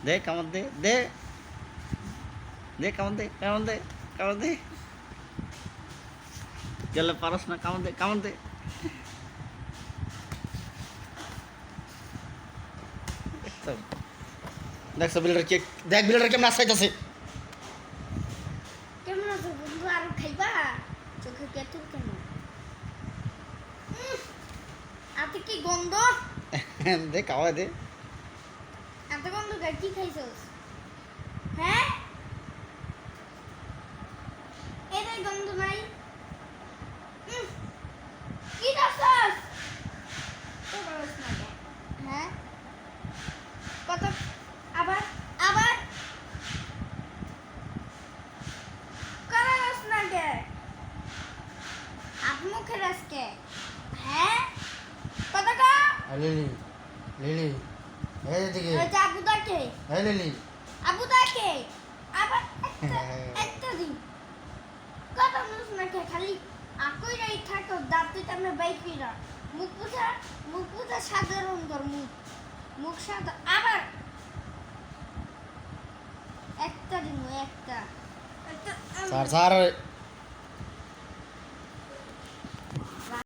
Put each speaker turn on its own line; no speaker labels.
দে কামড় দে দে দে কামড় দে কামড় দে কামড় দে গেলে পারস না কামড় দে কামড় দে দেখছো বিলের কেক দেখ বিলের কেমন আসাইতেছে
কেমন আছো বন্ধু আর খাইবা চোখে কেতুর কেমন আতে কি গন্ধ
দে খাওয়া দে
এত গন্ধ গাই কি খাইছস হ্যাঁ এদের গন্ধ নাই কি খাচ্ছস তো বলছ না কেন? হ্যাঁ কত আবার আবার করস না কে আপ মুখে রাসকে হ্যাঁ কত কা
লিলি লিলি এই দিকে
ওই যে আবু দাকে
এই লিলি
আবু দাকে আবার একটা দিন কত মানুষ না কে খালি আকই রাই থাকো দাঁতে টামে বাইকিরা মুখ পুজা সাধারণ কর মুখ সাদা আবার একটা দিন একটা
স্যার স্যার